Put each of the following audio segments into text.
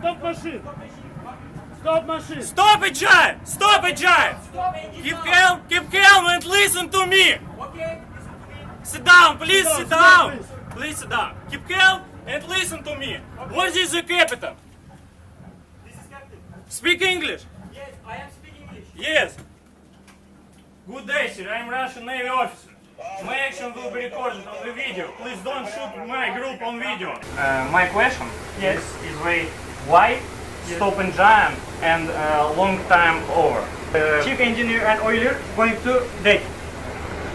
Stop machine. Stop machine. Stop it, Jai! Stop it, Jai! Keep calm and listen to me! Okay. Sit down, please sit down, down! please. Please sit down. Keep calm and listen to me. What is the capital? This is captain. Speak English. Yes, I am speaking English. Yes. Good day, sir. I'm Russian Navy officer. My action will be recorded on the video. Please don't shoot my group on video. My question is why stop and jam and long time over? Chief engineer and oiler going to deck.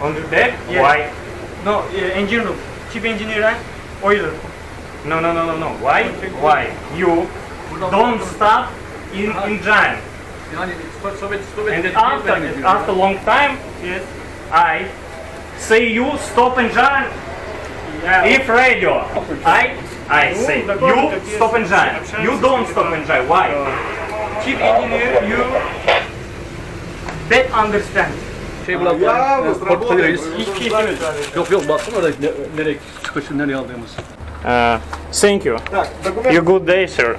On the deck? Yes. Why? No, engine room. Chief engineer and oiler. No. Why? Why? You don't stop in jam. Yani stop And after long time, yes, I say you stop and jam. If radio, I say you stop and jam. You don't stop and jam. Why? Chief engineer, you that understand. şey bulan portföydeyiz. Hiçbir şey istemiyoruz. Yok baksana orada nereye çıkışı nereye aldığımız. Thank you. You good day, sir.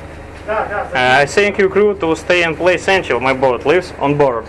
I thank you crew to stay and play essential. My boat lives on board.